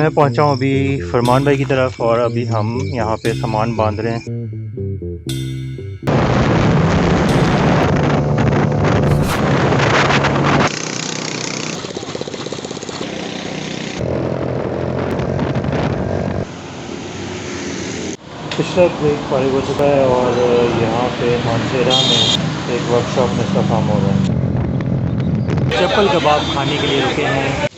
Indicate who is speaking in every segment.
Speaker 1: मैं पहुंचा हूं अभी फरमान भाई की तरफ और अभी हम यहां पे सामान बांध रहे हैं। पिछला ब्रेक फारिग हो चुका है और यहाँ पे मानसेरा में एक वर्कशॉप में इसका काम हो रहा है। चप्पल कबाब खाने के लिए रुके हैं।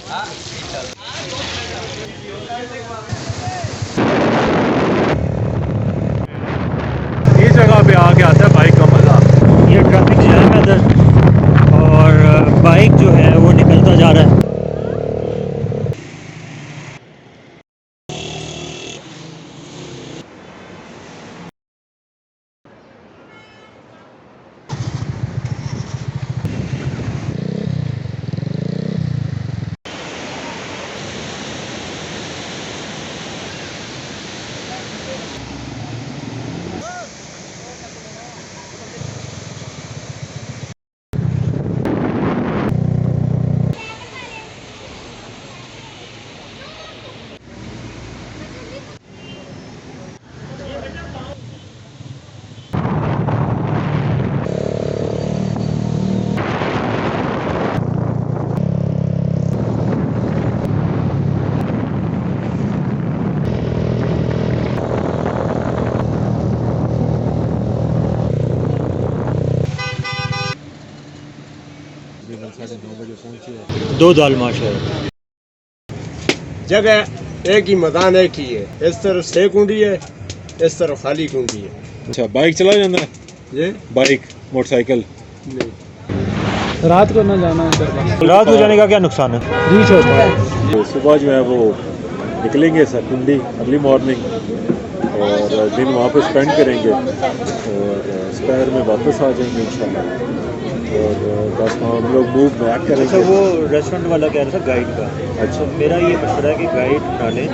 Speaker 2: ये जगह पे आके आता है बाइक का मज़ा।
Speaker 1: ये ट्रैफिक जैम है इधर और बाइक जो है वो निकलता जा रहा है। दो दाल माशा है।
Speaker 3: जगह एक ही, मैदान एक ही है। इस तरफ 6 कुंडी है, इस तरफ खाली कुंडी है।
Speaker 2: अच्छा, बाइक चला जाता है
Speaker 3: ये
Speaker 2: बाइक मोटरसाइकिल
Speaker 3: नहीं,
Speaker 4: रात को ना जाना है।
Speaker 1: रात को जाने का क्या नुकसान है?
Speaker 4: रीच होता है।
Speaker 2: तो सुबह जो है वो निकलेंगे सर कुंडी अर्ली मॉर्निंग और दिन वहाँ पे स्पेंड करेंगे और स्पेयर में वापस आ जाएंगे इंशाल्लाह। और बस वहाँ हम लोग मूव बैक
Speaker 1: अच्छा,
Speaker 2: करेंगे।
Speaker 1: वो रेस्टोरेंट वाला कह रहा था गाइड का।
Speaker 2: अच्छा,
Speaker 1: मेरा ये मशवरा है कि गाइड बना लें,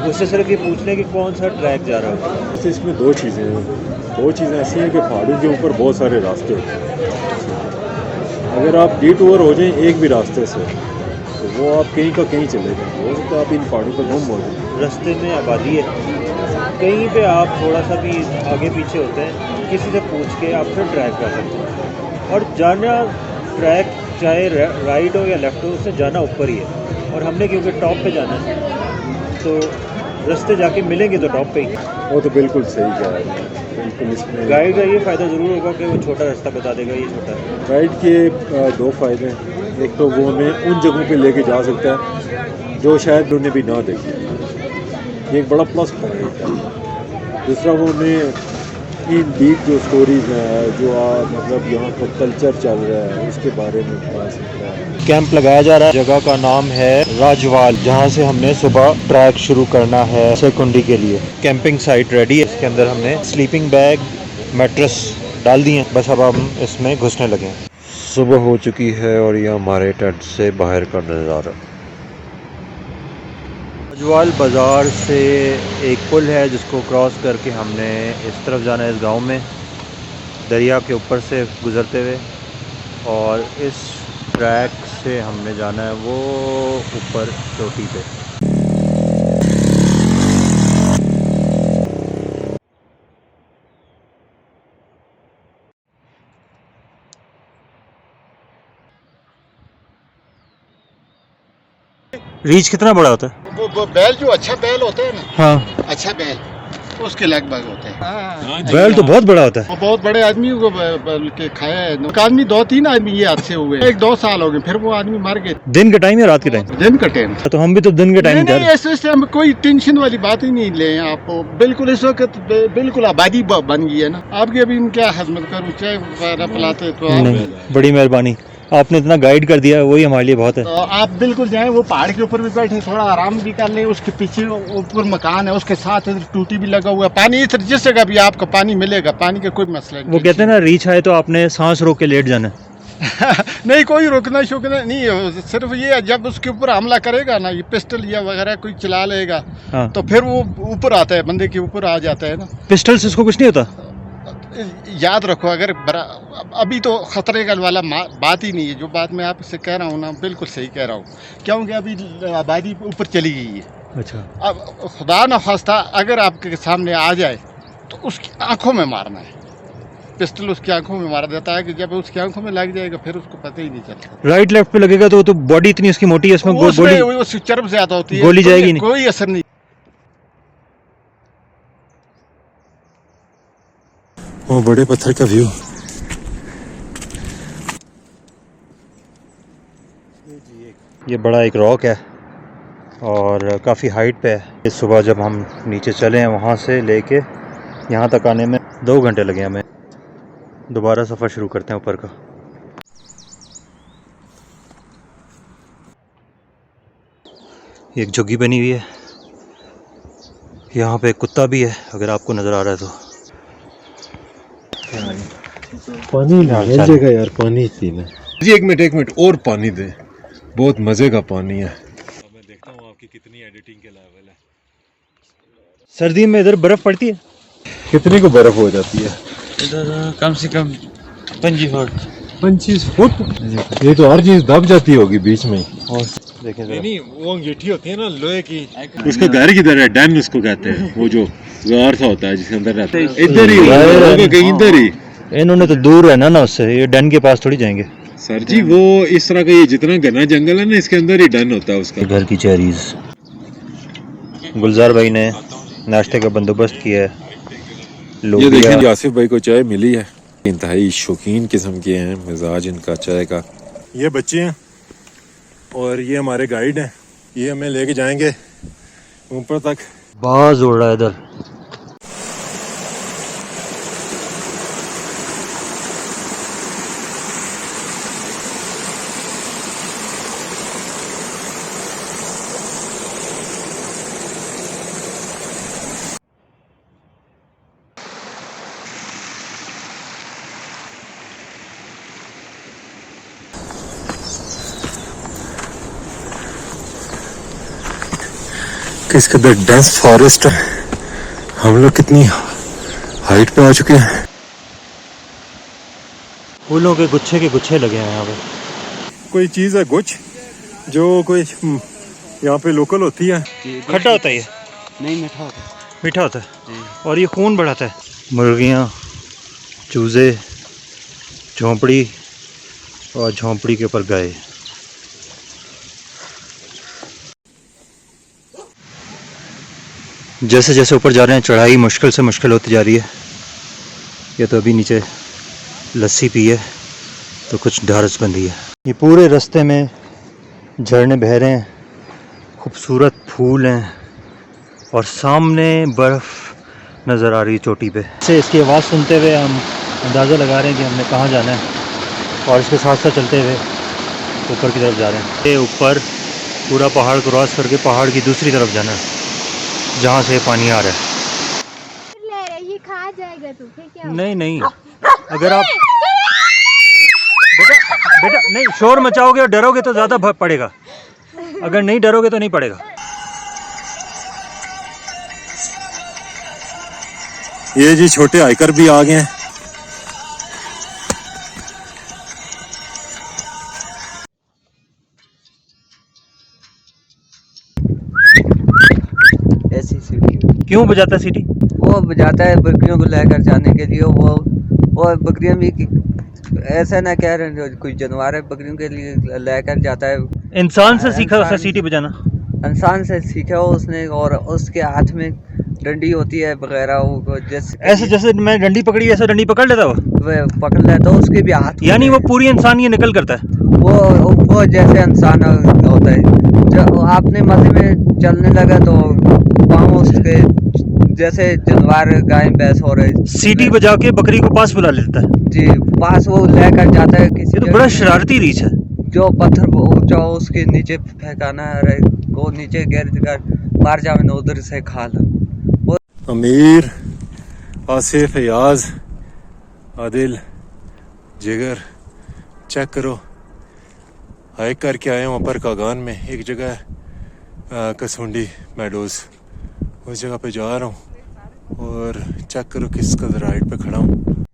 Speaker 1: उससे सिर्फ ये पूछ लें कि कौन सा ट्रैक जा रहा हो।
Speaker 2: तो इसमें दो चीज़ें ऐसी हैं कि पहाड़ों के ऊपर बहुत सारे रास्ते होते हैं। अगर आप डिटूर हो जाएं एक भी रास्ते से तो वो आप कहीं का कहीं चले जाएंगे। हो सकता है आप इन पहाड़ों पर गुम हो जाए।
Speaker 1: रास्ते में आबादी है, कहीं पे आप थोड़ा सा भी आगे पीछे होते हैं, किसी से पूछ के आप फिर ट्रैक कर सकते हैं। और जाना ट्रैक चाहे राइट हो या लेफ़्ट हो, उससे जाना ऊपर ही है। और हमने क्योंकि टॉप पे जाना है तो रास्ते जाके मिलेंगे तो टॉप पे ही।
Speaker 2: वो तो बिल्कुल सही कह रहे हैं। बिल्कुल इसमें
Speaker 1: गाइड का ये फ़ायदा ज़रूर होगा कि वो छोटा रास्ता बता देगा, ये छोटा है।
Speaker 2: गाइड के दो फ़ायदे हैं। एक तो वो हमें उन जगहों पे लेके जा सकता है जो शायद उन्हें भी ना देखे, ये एक बड़ा प्लस पॉइंट है। दूसरा वो हमें इन डीप जो स्टोरीज हैं, जो मतलब यहाँ पर कल्चर चल रहा है, उसके बारे में बता सकता है।
Speaker 1: कैंप लगाया जा रहा है। जगह का नाम है राजवाल, जहाँ से हमने सुबह ट्रैक शुरू करना है सेकुंडी के लिए। कैंपिंग साइट रेडी है, इसके अंदर हमने स्लीपिंग बैग मैट्रेस डाल दिए हैं, बस अब हम इसमें घुसने लगे। सुबह हो चुकी है और ये हमारे टेंट से बाहर का नज़ारा। राजवाल बाज़ार से एक पुल है जिसको क्रॉस करके हमने इस तरफ जाना है, इस गांव में दरिया के ऊपर से गुज़रते हुए। और इस ट्रैक से हमने जाना है वो ऊपर चोटी पे। रीच कितना बड़ा होता है?
Speaker 3: वो बैल जो अच्छा बैल होता है ना,
Speaker 1: हाँ,
Speaker 3: अच्छा बैल उसके लगभग होते हैं।
Speaker 1: बैल तो बहुत बड़ा होता है।
Speaker 3: वो बहुत बड़े आदमी को के खाया है। एक आदमी 2-3 आदमी ये हादसे हुए, 1-2 साल हो गए, फिर वो आदमी मर गए।
Speaker 1: दिन के टाइम या रात के टाइम?
Speaker 3: दिन का टाइम।
Speaker 1: तो हम भी तो दिन के टाइम
Speaker 3: नहीं, ऐसे हम कोई टेंशन वाली बात ही नहीं ले आपको। बिल्कुल इस वक्त बिल्कुल आबादी बन गई है ना। आपकी अभी क्या खिदमत करूँ, चाय वगैरह पिलाते तो आप।
Speaker 1: नहीं, बड़ी मेहरबानी, आपने इतना गाइड कर दिया, वही हमारे लिए बहुत है।
Speaker 3: तो आप बिल्कुल जाएं, वो पहाड़ के ऊपर भी बैठे, थोड़ा आराम भी कर लें। उसके पीछे ऊपर मकान है, उसके साथ टूटी भी लगा हुआ है। पानी इस जिस जगह भी आपको पानी मिलेगा, पानी का कोई मसला नहीं।
Speaker 1: वो कहते हैं ना, रीच आए तो आपने सांस रोक के लेट जाना है।
Speaker 3: नहीं, कोई रुकना शुकना नहीं है। सिर्फ ये है, जब उसके ऊपर हमला करेगा ना, ये पिस्टल या वगैरह कोई चला लेगा,
Speaker 1: हाँ।
Speaker 3: तो फिर वो ऊपर आता है, बंदे के ऊपर आ जाता है ना।
Speaker 1: पिस्टल से इसको कुछ नहीं होता?
Speaker 3: याद रखो, अगर अभी तो खतरे का वाला बात ही नहीं है। जो बात मैं आपसे कह रहा हूँ ना, बिल्कुल सही कह रहा हूँ, क्योंकि अभी आबादी ऊपर चली गई है।
Speaker 2: अच्छा,
Speaker 3: अब खुदा न खास्ता अगर आपके सामने आ जाए तो उसकी आंखों में मारना है, पिस्टल उसकी आंखों में मार देता है कि जब उसकी आंखों में लग जाएगा फिर उसको पता ही नहीं चलता।
Speaker 2: राइट लेफ्ट पे लगेगा तो बॉडी इतनी उसकी मोटी है, इसमें गोली
Speaker 3: उसकी चर्ब ज्यादा होती है,
Speaker 2: गोली जाएगी नहीं।
Speaker 3: कोई असर नहीं।
Speaker 2: वो बड़े पत्थर का व्यू। ये बड़ा एक रॉक है और काफ़ी हाइट पे है। इस सुबह जब हम नीचे चले हैं वहाँ से लेके यहाँ तक आने में 2 घंटे लगे हमें। दोबारा सफ़र शुरू करते हैं ऊपर का। एक झुग्गी बनी हुई है, यहाँ पे एक कुत्ता भी है अगर आपको नज़र आ रहा है तो।
Speaker 5: पानी मिल जाएगा यार, पानी पीना जी। एक मिनट और पानी दे, बहुत मजे का पानी है। मैं देखता हूँ आपकी कितनी एडिटिंग के लेवल है।
Speaker 2: सर्दी में इधर बर्फ़ पड़ती है?
Speaker 5: कितनी को बर्फ हो जाती है?
Speaker 4: इधर कम से कम
Speaker 5: 25 फुट। ये तो हर चीज दब जाती होगी बीच में।
Speaker 2: और देखें जरा।
Speaker 5: नहीं वो अंगीठी होती है ना लोहे की। उसका घर किधर है? डैन उसको कहते हैं, वो जो गार सा होता है जिसके अंदर रहते हैं। इधर ही होगा कहीं, इधर ही।
Speaker 2: इन्होंने तो दूर रहना ना उससे, ये डन के पास थोड़ी जाएंगे।
Speaker 5: सर जी वो इस तरह का, ये जितना घना जंगल है ना इसके अंदर ही डन होता है उसका।
Speaker 2: घर की चेरीज। गुलजार भाई ने नाश्ते का बंदोबस्त किया है।
Speaker 5: ये देखिए आसिफ भाई को चाय मिली है। इंतहाई शौकीन किस्म के हैं, मिजाज इनका चाय का। ये बच्चे हैं और ये हमारे गाइड हैं। ये हमें लेके जाएंगे ऊपर तक।
Speaker 2: बाज उड़ रहा है इधर।
Speaker 5: किस कदर डेंस फॉरेस्ट है। हम लोग कितनी हाइट पे आ चुके हैं।
Speaker 2: फूलों के गुच्छे लगे हैं यहाँ पे।
Speaker 5: कोई चीज़ है गुछ जो कोई यहाँ पे लोकल होती है।
Speaker 2: खट्टा होता है ये?
Speaker 4: नहीं, मीठा होता है।
Speaker 2: मीठा होता है और ये खून बढ़ाता है। मुर्गियाँ, चूजे, झोंपड़ी और झोंपड़ी के ऊपर गाय। जैसे जैसे ऊपर जा रहे हैं चढ़ाई मुश्किल से मुश्किल होती जा रही है। ये तो अभी नीचे लस्सी पी है तो कुछ ढारस बंदी है। ये पूरे रास्ते में झरने बह रहे हैं, खूबसूरत फूल हैं और सामने बर्फ़ नज़र आ रही है चोटी पे से। इसकी आवाज़ सुनते हुए हम अंदाज़ा लगा रहे हैं कि हमने कहाँ जाना है और इसके साथ साथ चलते हुए ऊपर की तरफ जा रहे हैं। ये ऊपर पूरा पहाड़ क्रॉस करके पहाड़ की दूसरी तरफ जाना है जहाँ से पानी आ रहा है।
Speaker 6: ये खा जाएगा तो फिर क्या?
Speaker 2: नहीं, अगर आप बेटा नहीं शोर मचाओगे और डरोगे तो ज़्यादा पड़ेगा, अगर नहीं डरोगे तो नहीं पड़ेगा।
Speaker 5: ये जी छोटे हाइकर भी आ गए हैं।
Speaker 7: ऐसी सीटी
Speaker 2: क्यों बजाता है सीटी?
Speaker 7: वो बजाता है बकरियों को लेकर जाने के लिए। वो बकरियां भी ऐसा ना कह रहे हैं कोई जानवर है, बकरियों के लिए लेकर जाता है।
Speaker 2: इंसान से सीखा उसने सीटी बजाना?
Speaker 7: इंसान से सीखा हो उसने, और उसके हाथ में डंडी होती है वगैरह। वो
Speaker 2: ऐसे जैसे मैं डंडी पकड़ी ऐसे डंडी पकड़ लेता वो
Speaker 7: पकड़ लेता है, उसके भी हाथ।
Speaker 2: यानी वो पूरी इंसान ये निकल करता है।
Speaker 7: वो जैसे इंसान होता है। जब आपने मजे में चलने लगा तो पाँव उसके जैसे जानवर गाय भैंस हो रहे।
Speaker 2: सीटी बजा के बकरी को पास बुला लेता है
Speaker 7: जी, पास वो लेकर जाता है किसी।
Speaker 2: ये तो बड़ा शरारती रीछ है।
Speaker 7: जो पत्थर ऊंचा उसके नीचे फेंकाना है को नीचे गिर कर मार जावे ना, उधर से खा लो।
Speaker 5: अमीर, आसिफ, फयाज, आदिल, जिगर, चेक करो हाइक करके आए हैं ऊपर कागान में। एक जगह कसुंडी मेडोज, उस जगह पे जा रहा हूँ और चेक करो किस कदर हाइट पे खड़ा हूँ।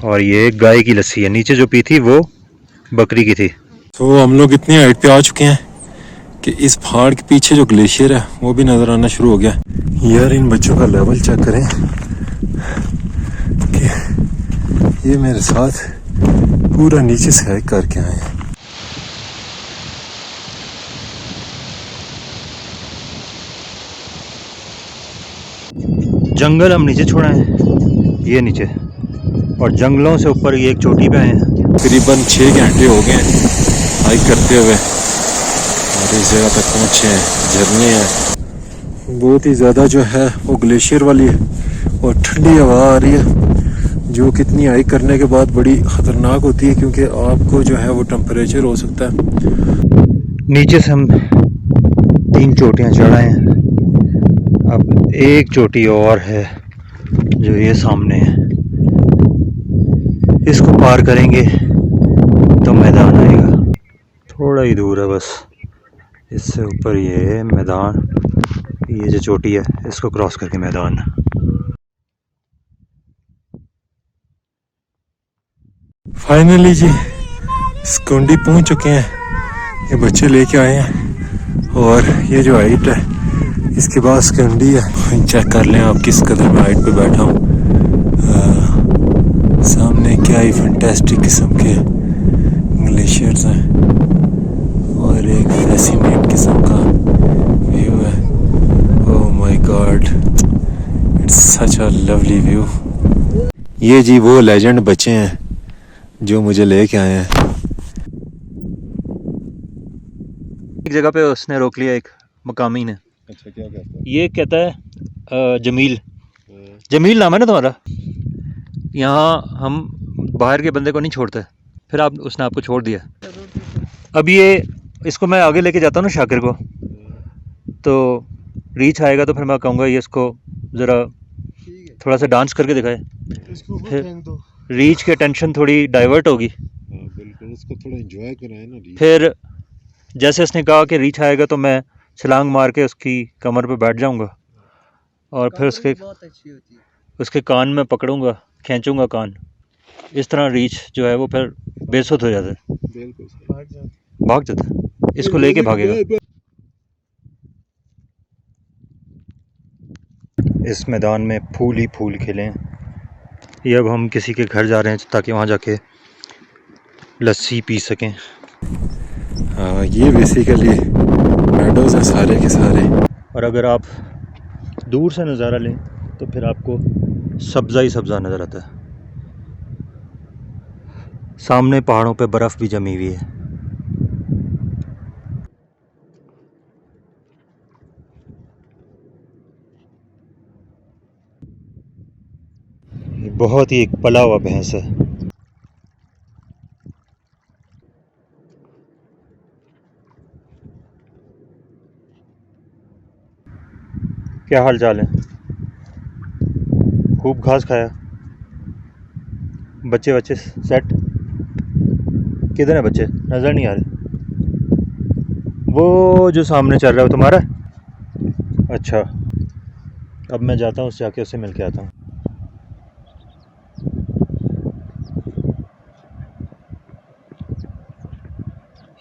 Speaker 1: और ये गाय की लस्सी है। नीचे जो पी थी वो बकरी की थी।
Speaker 5: तो हम लोग इतनी हाइट पे आ चुके हैं कि इस पहाड़ के पीछे जो ग्लेशियर है वो भी नज़र आना शुरू हो गया। यार इन बच्चों का लेवल चेक करें कि ये मेरे साथ पूरा नीचे से हाइक करके आए हैं।
Speaker 1: जंगल हम नीचे छोड़ा है, ये नीचे, और जंगलों से ऊपर ये एक चोटी पे आए हैं।
Speaker 5: करीबन 6 घंटे हो गए हैं हाइक करते हुए और इस जगह तक पहुँचे हैं। झरने हैं, बहुत ही ज़्यादा जो है वो ग्लेशियर वाली है और ठंडी हवा आ रही है जो कितनी हाइक करने के बाद बड़ी ख़तरनाक होती है क्योंकि आपको जो है वो टेम्परेचर हो सकता है।
Speaker 1: नीचे से हम 3 चोटियाँ चढ़ाए हैं। अब एक चोटी और है जो ये सामने है, इसको पार करेंगे तो मैदान आएगा। थोड़ा ही दूर है बस, इससे ऊपर ये है मैदान। ये जो चोटी है इसको क्रॉस करके मैदान।
Speaker 5: फाइनली जी स्कूंडी पहुंच चुके हैं। ये बच्चे लेके आए हैं और ये जो हाइट है इसके बाद स्कूंडी है। चेक कर लें आप किस कदर में हाइट पे बैठा हूँ। सामने क्या ही फैंटास्टिक किस्म के ग्लेशियर्स हैं और एक फैसिनेट किस्म का व्यू है। Oh my God, it's such a lovely view. ये जी वो लेजेंड बच्चे हैं जो मुझे लेके आए हैं।
Speaker 1: एक जगह पे उसने रोक लिया, एक मकामी ने।
Speaker 2: अच्छा, क्या कहता है?
Speaker 1: ये कहता है जमील, जमील नाम है ना तुम्हारा? यहाँ हम बाहर के बंदे को नहीं छोड़ते, फिर आप उसने आपको छोड़ दिया। अब ये इसको मैं आगे लेके जाता हूँ ना शाकिर को, तो रीच आएगा तो फिर मैं कहूँगा ये इसको ज़रा थोड़ा सा डांस करके दिखाए, फिर रीच की टेंशन थोड़ी डाइवर्ट होगी।
Speaker 2: बिल्कुल, उसको थोड़ा एंजॉय कराए ना।
Speaker 1: फिर जैसे उसने कहा कि रीच आएगा तो मैं छलांग मार के उसकी कमर पे बैठ जाऊंगा और फिर उसके कान में पकड़ूंगा, खींचूंगा कान। इस तरह रीच जो है वो फिर बेसुध हो जाता है, भाग जाता है, इसको लेके भागेगा। इस मैदान में फूल ही फूल खिले हैं। ये अब हम किसी के घर जा रहे हैं ताकि वहाँ जाके लस्सी पी सकें।
Speaker 5: ये बेसिकली मेडोज हैं सारे के सारे।
Speaker 1: और अगर आप दूर से नज़ारा लें तो फिर आपको सब्ज़ा ही सब्ज़ा नज़र आता है। सामने पहाड़ों पे बर्फ़ भी जमी हुई है। ये बहुत ही एक पला हुआ भैंस है। क्या हाल चाल है? खूब घास खाया? बच्चे बच्चे सेट? किधर है बच्चे? नज़र नहीं आ रहे। वो जो सामने चल रहा है वो तुम्हारा है? अच्छा, अब मैं जाता हूँ उससे जाके उससे मिल के आता हूँ।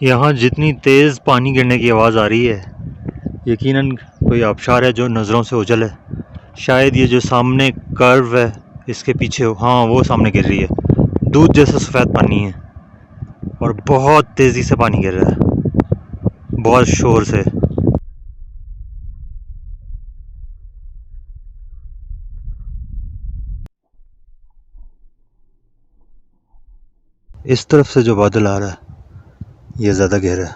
Speaker 1: यहाँ जितनी तेज़ पानी गिरने की आवाज़ आ रही है, यकीनन कोई आबशार है जो नज़रों से ओझल है। शायद ये जो सामने कर्व है इसके पीछे हो, हाँ वो सामने गिर रही है। दूध जैसा सफ़ेद पानी है और बहुत तेज़ी से पानी गिर रहा है, बहुत शोर से। इस तरफ से जो बादल आ रहा है ये ज़्यादा गहरा है,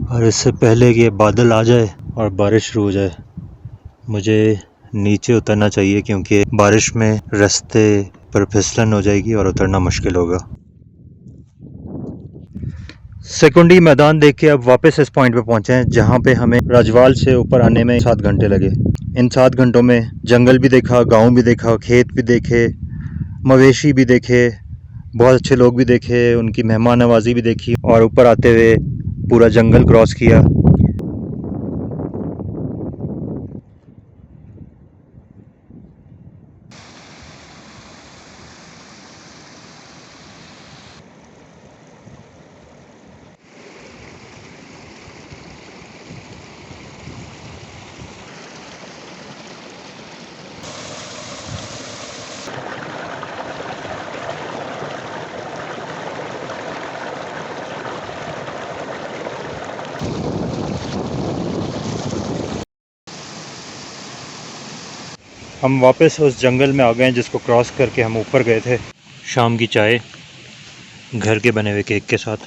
Speaker 1: और इससे पहले कि ये बादल आ जाए और बारिश शुरू हो जाए मुझे नीचे उतरना चाहिए, क्योंकि बारिश में रास्ते पर फिसलन हो जाएगी और उतरना मुश्किल होगा। सेकुंडी मैदान देख के अब वापस इस पॉइंट पे पहुंचे हैं जहां पे हमें राजवाल से ऊपर आने में 7 घंटे लगे। इन 7 घंटों में जंगल भी देखा, गांव भी देखा, खेत भी देखे, मवेशी भी देखे, बहुत अच्छे लोग भी देखे, उनकी मेहमान नवाजी भी देखी, और ऊपर आते हुए पूरा जंगल क्रॉस किया। हम वापस उस जंगल में आ गए हैं जिसको क्रॉस करके हम ऊपर गए थे। शाम की चाय घर के बने हुए केक के साथ।